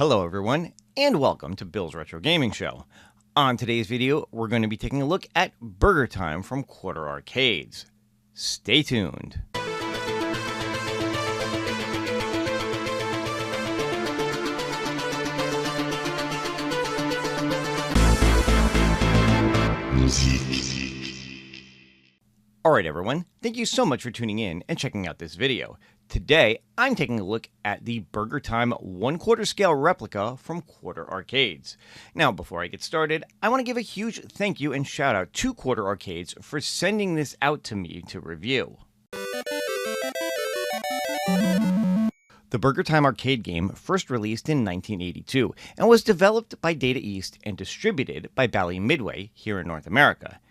Hello everyone, and welcome to Bill's Retro Gaming Show. On today's video, we're going to be taking a look at Burger Time from Quarter Arcades. Stay tuned. Alright everyone, thank you so much for tuning in and checking out this video. Today, I'm taking a look at the Burger Time 1/4 scale replica from Quarter Arcades. Now, before I get started, I want to give a huge thank you and shout out to Quarter Arcades for sending this out to me to review. The Burger Time arcade game first released in 1982 and was developed by Data East and distributed by Bally Midway here in North America.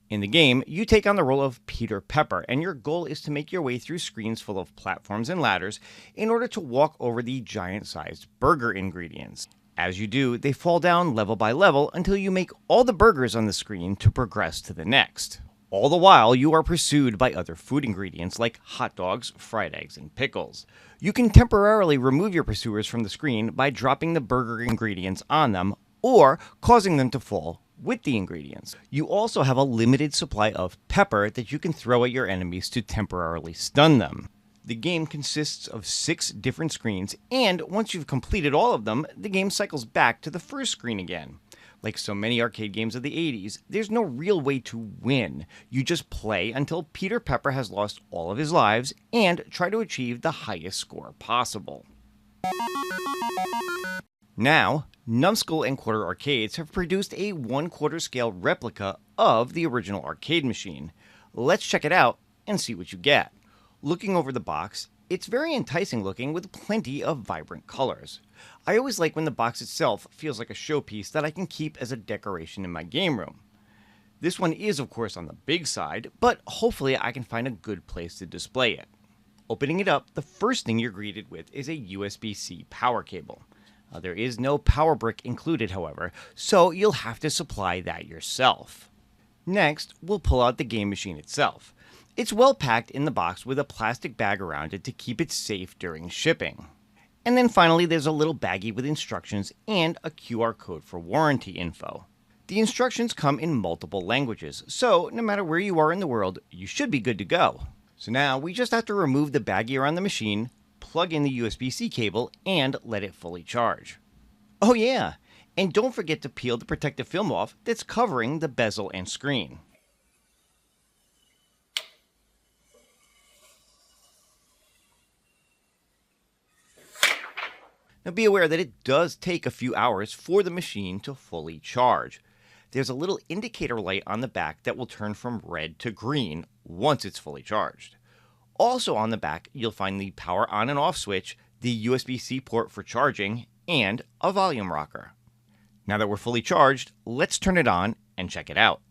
In the game, you take on the role of Peter Pepper, and your goal is to make your way through screens full of platforms and ladders in order to walk over the giant-sized burger ingredients. As you do, they fall down level by level until you make all the burgers on the screen to progress to the next. All the while, you are pursued by other food ingredients like hot dogs, fried eggs, and pickles. You can temporarily remove your pursuers from the screen by dropping the burger ingredients on them or causing them to fall with the ingredients. You also have a limited supply of pepper that you can throw at your enemies to temporarily stun them. The game consists of 6 different screens, and once you've completed all of them, the game cycles back to the first screen again. Like so many arcade games of the 80s, there's no real way to win. You just play until Peter Pepper has lost all of his lives and try to achieve the highest score possible. Now, Numskull and Quarter Arcades have produced a 1/4 scale replica of the original arcade machine. Let's check it out and see what you get. Looking over the box, it's very enticing looking with plenty of vibrant colors. I always like when the box itself feels like a showpiece that I can keep as a decoration in my game room. This one is of course on the big side, but hopefully I can find a good place to display it. Opening it up, the first thing you're greeted with is a USB-C power cable. There is no power brick included, however, so you'll have to supply that yourself. Next, we'll pull out the game machine itself. It's well packed in the box with a plastic bag around it to keep it safe during shipping. And then finally, there's a little baggie with instructions and a QR code for warranty info. The instructions come in multiple languages, so no matter where you are in the world, you should be good to go. So now we just have to remove the baggie around the machine, plug in the USB-C cable, and let it fully charge. Oh yeah, and don't forget to peel the protective film off that's covering the bezel and screen. Now be aware that it does take a few hours for the machine to fully charge. There's a little indicator light on the back that will turn from red to green once it's fully charged. Also on the back, you'll find the power on and off switch, the USB-C port for charging, and a volume rocker. Now that we're fully charged, let's turn it on and check it out.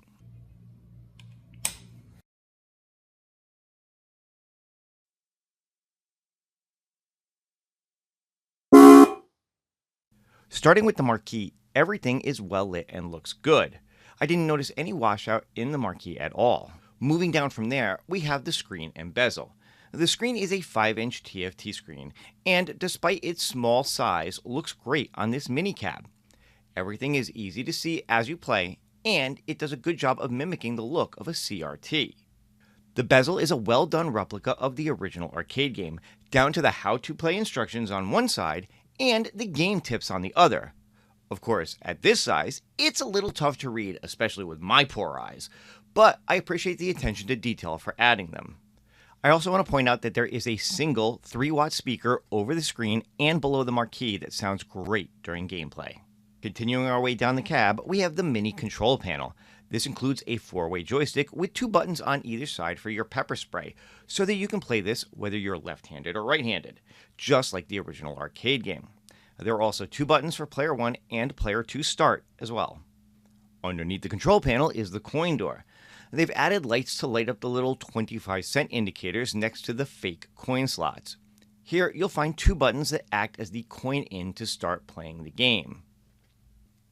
Starting with the marquee, everything is well lit and looks good. I didn't notice any washout in the marquee at all. Moving down from there, we have the screen and bezel. The screen is a 5-inch TFT screen, and despite its small size, looks great on this mini cab. Everything is easy to see as you play, and it does a good job of mimicking the look of a CRT. The bezel is a well-done replica of the original arcade game, down to the how-to-play instructions on one side and the game tips on the other. Of course, at this size, it's a little tough to read, especially with my poor eyes, but I appreciate the attention to detail for adding them. I also want to point out that there is a single 3-watt speaker over the screen and below the marquee that sounds great during gameplay. Continuing our way down the cab, we have the mini control panel. This includes a 4-way joystick with 2 buttons on either side for your pepper spray, so that you can play this whether you're left-handed or right-handed, just like the original arcade game. There are also 2 buttons for Player 1 and Player 2 Start as well. Underneath the control panel is the coin door. They've added lights to light up the little 25-cent indicators next to the fake coin slots. Here you'll find 2 buttons that act as the coin in to start playing the game.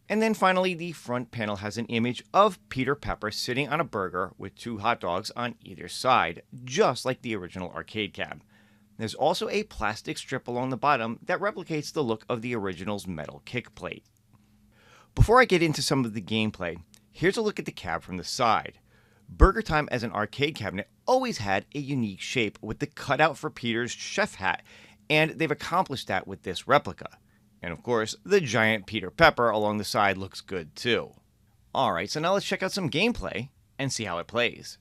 And then finally, the front panel has an image of Peter Pepper sitting on a burger with 2 hot dogs on either side, just like the original arcade cab. There's also a plastic strip along the bottom that replicates the look of the original's metal kick plate. Before I get into some of the gameplay, here's a look at the cab from the side. Burger Time as an arcade cabinet always had a unique shape with the cutout for Peter's chef hat, and they've accomplished that with this replica. And of course, the giant Peter Pepper along the side looks good too. Alright, so now let's check out some gameplay and see how it plays.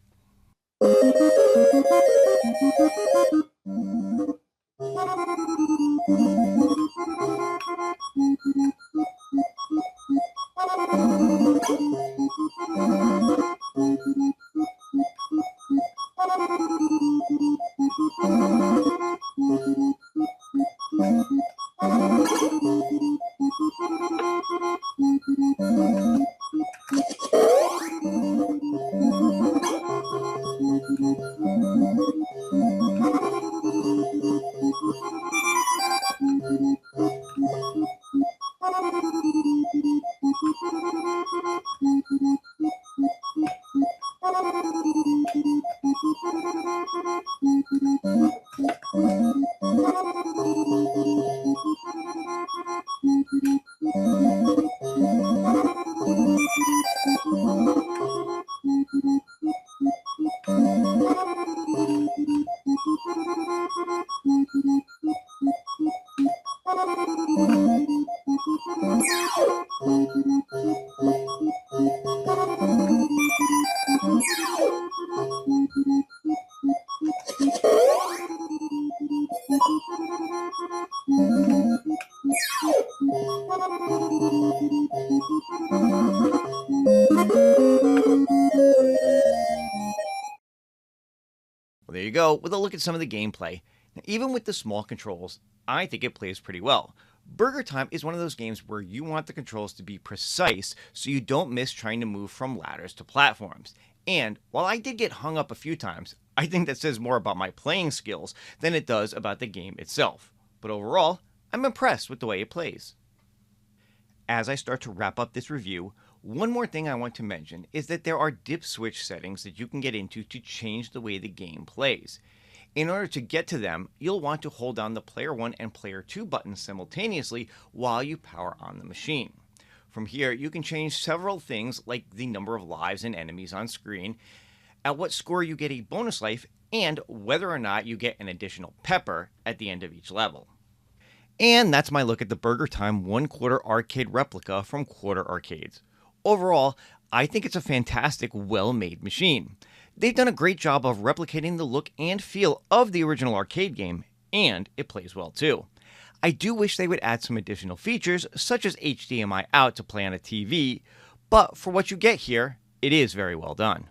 Well, there you go, with a look at some of the gameplay. Now, even with the small controls, I think it plays pretty well. Burger Time is one of those games where you want the controls to be precise so you don't miss trying to move from ladders to platforms. And while I did get hung up a few times, I think that says more about my playing skills than it does about the game itself. But overall, I'm impressed with the way it plays. As I start to wrap up this review, one more thing I want to mention is that there are dip switch settings that you can get into to change the way the game plays. In order to get to them, you'll want to hold down the Player 1 and Player 2 buttons simultaneously while you power on the machine. From here, you can change several things like the number of lives and enemies on screen, at what score you get a bonus life, and whether or not you get an additional pepper at the end of each level. And that's my look at the Burger Time 1/4 arcade replica from Quarter Arcades. Overall, I think it's a fantastic, well-made machine. They've done a great job of replicating the look and feel of the original arcade game, and it plays well too. I do wish they would add some additional features, such as HDMI out to play on a TV, but for what you get here, it is very well done.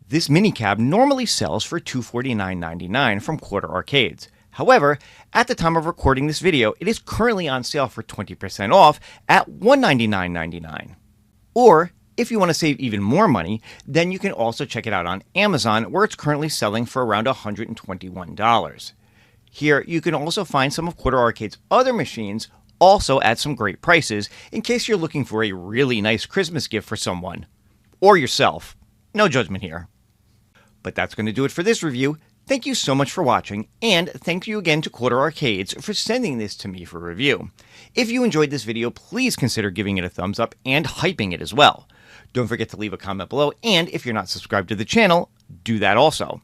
This mini cab normally sells for $249.99 from Quarter Arcades. However, at the time of recording this video, it is currently on sale for 20% off at $199.99. Or, if you want to save even more money, then you can also check it out on Amazon, where it's currently selling for around $121. Here, you can also find some of Quarter Arcade's other machines, also at some great prices, in case you're looking for a really nice Christmas gift for someone. Or yourself. No judgment here. But that's going to do it for this review. Thank you so much for watching, and thank you again to Quarter Arcades for sending this to me for review. If you enjoyed this video, please consider giving it a thumbs up and hyping it as well. Don't forget to leave a comment below, and if you're not subscribed to the channel, do that also.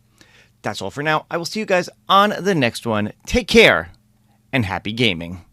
That's all for now. I will see you guys on the next one. Take care, and happy gaming.